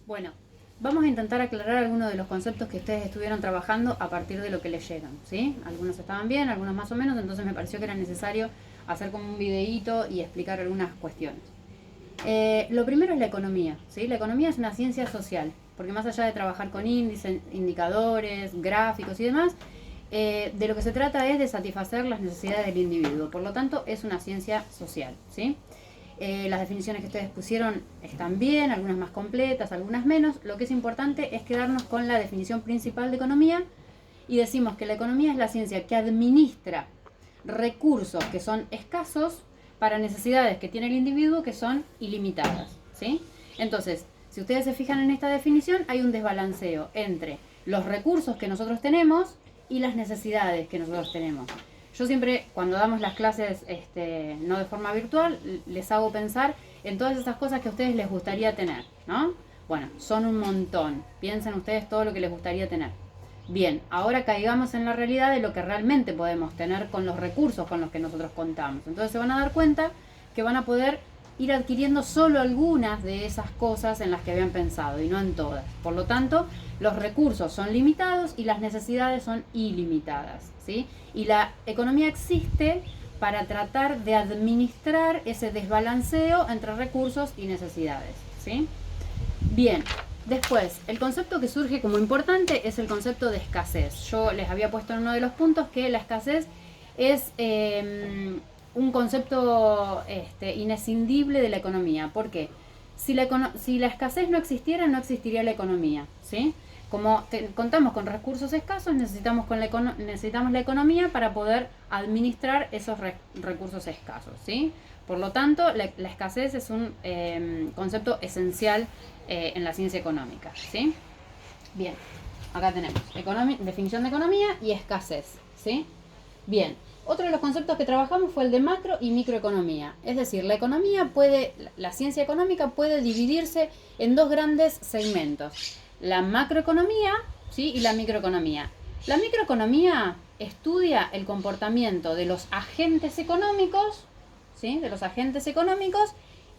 Bueno, vamos a intentar aclarar algunos de los conceptos que ustedes estuvieron trabajando a partir de lo que leyeron, ¿sí? Algunos estaban bien, algunos más o menos, entonces me pareció que era necesario hacer como un videíto y explicar algunas cuestiones. Lo primero es la economía, ¿sí? La economía es una ciencia social, porque más allá de trabajar con índices, indicadores, gráficos y demás, de lo que se trata es de satisfacer las necesidades del individuo. Por lo tanto, es una ciencia social, ¿sí? Las definiciones que ustedes pusieron están bien, algunas más completas, algunas menos. Lo que es importante es quedarnos con la definición principal de economía y decimos que la economía es la ciencia que administra recursos que son escasos para necesidades que tiene el individuo que son ilimitadas, ¿sí? Entonces, si ustedes se fijan en esta definición, hay un desbalanceo entre los recursos que nosotros tenemos y las necesidades que nosotros tenemos. Yo siempre, cuando damos las clases no de forma virtual, les hago pensar en todas esas cosas que a ustedes les gustaría tener, ¿no? Bueno, son un montón. Piensen ustedes todo lo que les gustaría tener. Bien, ahora caigamos en la realidad de lo que realmente podemos tener con los recursos con los que nosotros contamos. Entonces se van a dar cuenta que van a poder ir adquiriendo solo algunas de esas cosas en las que habían pensado y no en todas. Por lo tanto, los recursos son limitados y las necesidades son ilimitadas, ¿sí? Y la economía existe para tratar de administrar ese desbalanceo entre recursos y necesidades, ¿sí? Bien, después, el concepto que surge como importante es el concepto de escasez. Yo les había puesto en uno de los puntos que la escasez es un concepto inescindible de la economía. ¿Por qué? Si la escasez no existiera, no existiría la economía, ¿sí? Como contamos con recursos escasos, necesitamos la economía para poder administrar esos recursos escasos, ¿sí? Por lo tanto, la escasez es un concepto esencial en la ciencia económica, ¿sí? Bien, acá tenemos definición de economía y escasez, ¿sí? Bien, otro de los conceptos que trabajamos fue el de macro y microeconomía. Es decir, la ciencia económica puede dividirse en dos grandes segmentos. La macroeconomía, ¿sí? Y la microeconomía. La microeconomía estudia el comportamiento de los agentes económicos, ¿sí? De los agentes económicos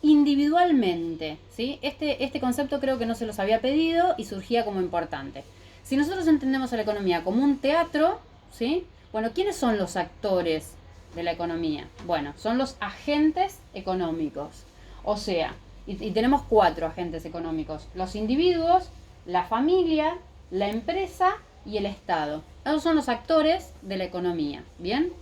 individualmente, ¿sí? Este concepto creo que no se los había pedido y surgía como importante. Si nosotros entendemos a la economía como un teatro, ¿sí? Bueno, ¿quiénes son los actores de la economía? Bueno, son los agentes económicos. O sea, y tenemos 4 agentes económicos: los individuos, la familia, la empresa y el Estado. Esos son los actores de la economía, ¿bien?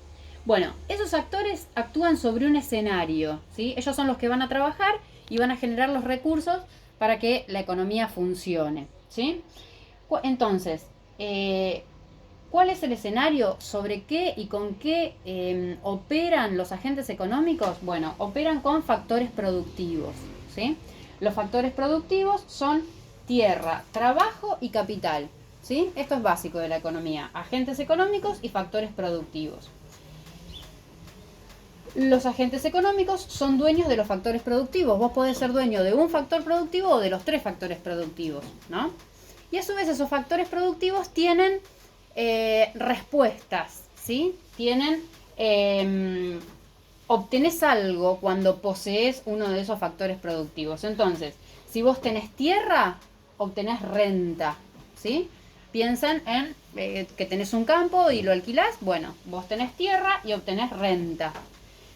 Bueno, esos actores actúan sobre un escenario, ¿sí? Ellos son los que van a trabajar y van a generar los recursos para que la economía funcione, ¿sí? Entonces, ¿cuál es el escenario? ¿Sobre qué y con qué operan los agentes económicos? Bueno, operan con factores productivos, ¿sí? Los factores productivos son tierra, trabajo y capital, ¿sí? Esto es básico de la economía: agentes económicos y factores productivos. Los agentes económicos son dueños de los factores productivos. Vos podés ser dueño de un factor productivo o de los 3 factores productivos, ¿no? Y a su vez esos factores productivos tienen respuestas, ¿sí? Obtenés algo cuando posees uno de esos factores productivos. Entonces, si vos tenés tierra, obtenés renta, ¿sí? Piensan en que tenés un campo y lo alquilás. Bueno, vos tenés tierra y obtenés renta.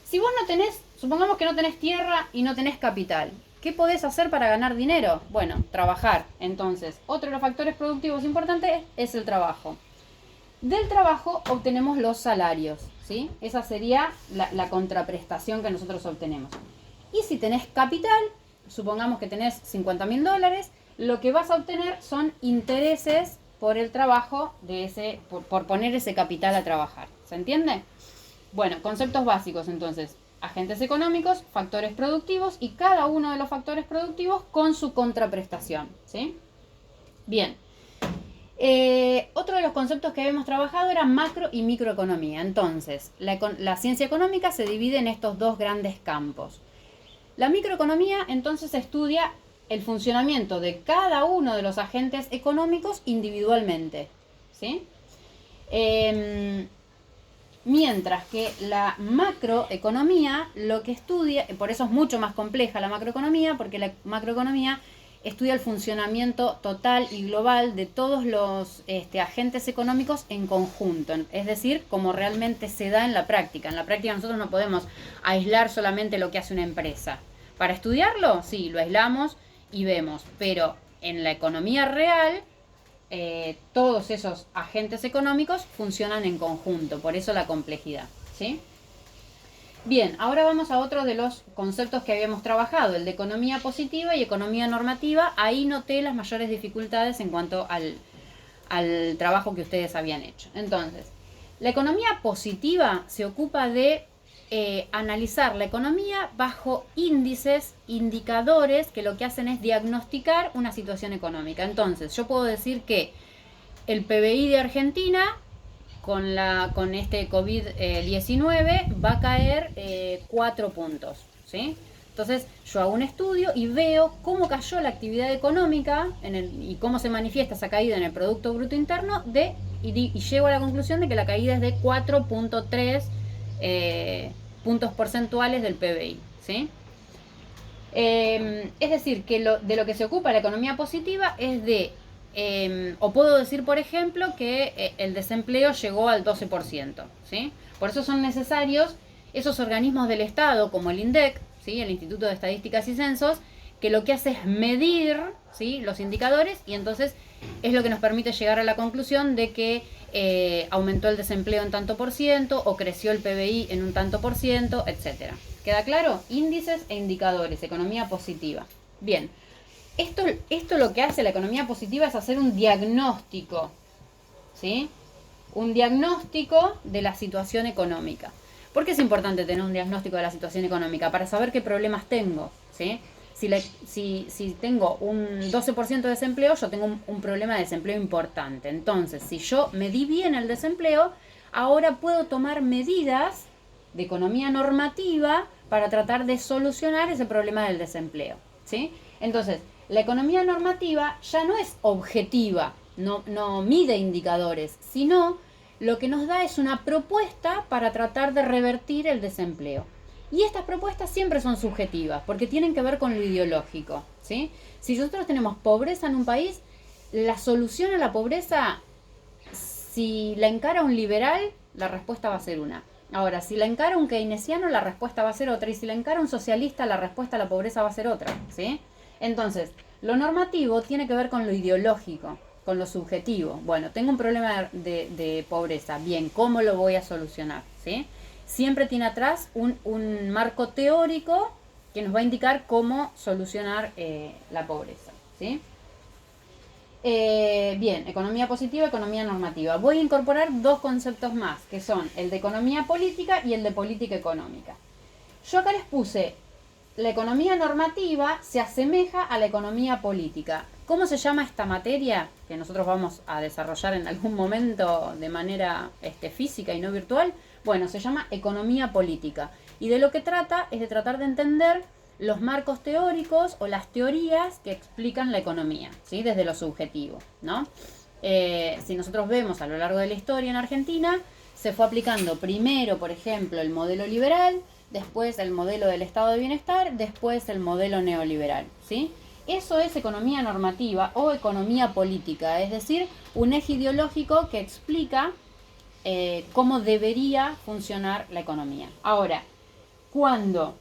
Si vos no tenés, supongamos que no tenés tierra y no tenés capital, ¿qué podés hacer para ganar dinero? Bueno, trabajar. Entonces, otro de los factores productivos importantes es el trabajo. Del trabajo obtenemos los salarios, ¿sí? Esa sería la contraprestación que nosotros obtenemos. Y si tenés capital, supongamos que tenés $50.000, lo que vas a obtener son intereses por el trabajo por poner ese capital a trabajar. ¿Se entiende? Bueno, conceptos básicos entonces: agentes económicos, factores productivos y cada uno de los factores productivos con su contraprestación, ¿sí? Bien. Otro de los conceptos que habíamos trabajado era macro y microeconomía. Entonces, la ciencia económica se divide en estos dos grandes campos. La microeconomía entonces estudia el funcionamiento de cada uno de los agentes económicos individualmente, ¿sí? Mientras que la macroeconomía lo que estudia, por eso es mucho más compleja la macroeconomía, porque la macroeconomía estudia el funcionamiento total y global de todos los agentes económicos en conjunto, es decir, como realmente se da en la práctica. En la práctica nosotros no podemos aislar solamente lo que hace una empresa. Para estudiarlo, sí, lo aislamos y vemos, pero en la economía real todos esos agentes económicos funcionan en conjunto, por eso la complejidad, ¿sí? Bien, ahora vamos a otro de los conceptos que habíamos trabajado, el de economía positiva y economía normativa. Ahí noté las mayores dificultades en cuanto al trabajo que ustedes habían hecho. Entonces, la economía positiva se ocupa de analizar la economía bajo índices, indicadores, que lo que hacen es diagnosticar una situación económica. Entonces, yo puedo decir que el PBI de Argentina con este COVID-19 va a caer 4 puntos, ¿sí? Entonces yo hago un estudio y veo cómo cayó la actividad económica y cómo se manifiesta esa caída en el Producto Bruto Interno y llego a la conclusión de que la caída es de 4.3 puntos porcentuales del PBI, ¿sí? Es decir, que de lo que se ocupa la economía positiva es de o puedo decir, por ejemplo, que el desempleo llegó al 12%, ¿sí? Por eso son necesarios esos organismos del Estado, como el INDEC, ¿sí? El Instituto de Estadísticas y Censos, que lo que hace es medir, ¿sí? Los indicadores, y entonces es lo que nos permite llegar a la conclusión de que aumentó el desempleo en tanto por ciento, o creció el PBI en un tanto por ciento, etc. ¿Queda claro? Índices e indicadores, economía positiva. Bien. Esto lo que hace la economía positiva es hacer un diagnóstico, ¿sí? Un diagnóstico de la situación económica. ¿Por qué es importante tener un diagnóstico de la situación económica? Para saber qué problemas tengo, ¿sí? Si tengo un 12% de desempleo, yo tengo un problema de desempleo importante. Entonces, si yo medí bien el desempleo, ahora puedo tomar medidas de economía normativa para tratar de solucionar ese problema del desempleo, ¿sí? Entonces, la economía normativa ya no es objetiva, no mide indicadores, sino lo que nos da es una propuesta para tratar de revertir el desempleo. Y estas propuestas siempre son subjetivas, porque tienen que ver con lo ideológico, ¿sí? Si nosotros tenemos pobreza en un país, la solución a la pobreza, si la encara un liberal, la respuesta va a ser una. Ahora, si la encara un keynesiano, la respuesta va a ser otra. Y si la encara un socialista, la respuesta a la pobreza va a ser otra, ¿sí? Entonces, lo normativo tiene que ver con lo ideológico, con lo subjetivo. Bueno, tengo un problema de pobreza. Bien, ¿cómo lo voy a solucionar? ¿Sí? Siempre tiene atrás un marco teórico que nos va a indicar cómo solucionar la pobreza. ¿Sí? Bien, economía positiva, economía normativa. Voy a incorporar dos conceptos más, que son el de economía política y el de política económica. Yo acá les puse, la economía normativa se asemeja a la economía política. ¿Cómo se llama esta materia que nosotros vamos a desarrollar en algún momento de manera física y no virtual? Bueno, se llama economía política. Y de lo que trata es de tratar de entender los marcos teóricos o las teorías que explican la economía, ¿sí? Desde lo subjetivo, ¿no? Si nosotros vemos a lo largo de la historia en Argentina, se fue aplicando primero, por ejemplo, el modelo liberal, después el modelo del estado de bienestar, después el modelo neoliberal, ¿sí? Eso es economía normativa o economía política, es decir, un eje ideológico que explica cómo debería funcionar la economía. Ahora, cuando,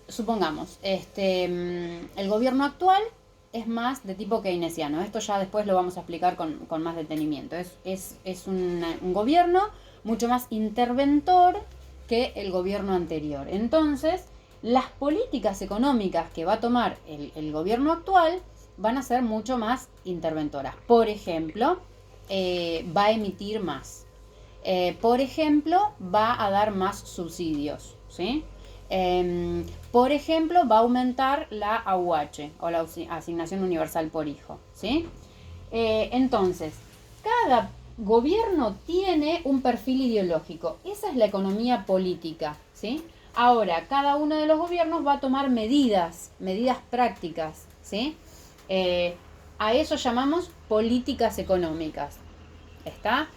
supongamos, el gobierno actual es más de tipo keynesiano, esto ya después lo vamos a explicar con más detenimiento, es un gobierno mucho más interventor que el gobierno anterior. Entonces, las políticas económicas que va a tomar el gobierno actual van a ser mucho más interventoras. Por ejemplo, va a emitir más. Por ejemplo, va a dar más subsidios, ¿sí? Por ejemplo, va a aumentar la AUH o la asignación universal por hijo, ¿sí? Entonces, cada gobierno tiene un perfil ideológico. Esa es la economía política, ¿sí? Ahora, cada uno de los gobiernos va a tomar medidas prácticas, ¿sí? A eso llamamos políticas económicas. ¿Está?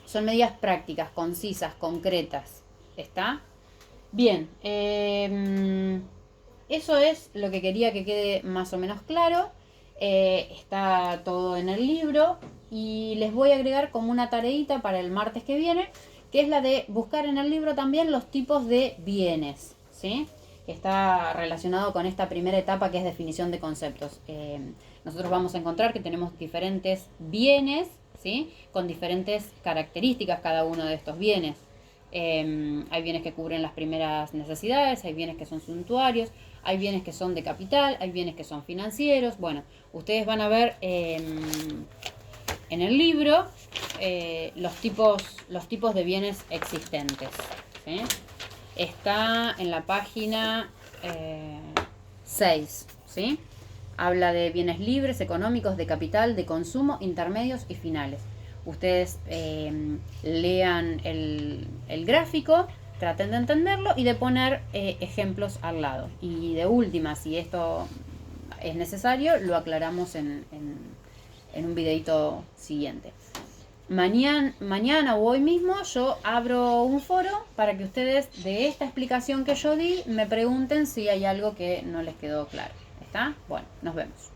Son medidas prácticas, concisas, concretas. ¿Está? Bien. eso es lo que quería que quede más o menos claro. Está todo en el libro y les voy a agregar como una tareita para el martes que viene, que es la de buscar en el libro también los tipos de bienes, ¿sí? Está relacionado con esta primera etapa que es definición de conceptos. Nosotros vamos a encontrar que tenemos diferentes bienes, ¿sí? Con diferentes características cada uno de estos bienes. Hay bienes que cubren las primeras necesidades, hay bienes que son suntuarios, hay bienes que son de capital, hay bienes que son financieros. Bueno, ustedes van a ver en el libro los tipos de bienes existentes, ¿sí? Está en la página 6, ¿sí? Habla de bienes libres, económicos, de capital, de consumo, intermedios y finales. Ustedes lean el gráfico, traten de entenderlo y de poner ejemplos al lado. Y de última, si esto es necesario, lo aclaramos en un videito siguiente. Mañana o hoy mismo yo abro un foro para que ustedes de esta explicación que yo di me pregunten si hay algo que no les quedó claro. ¿Está? Bueno, nos vemos.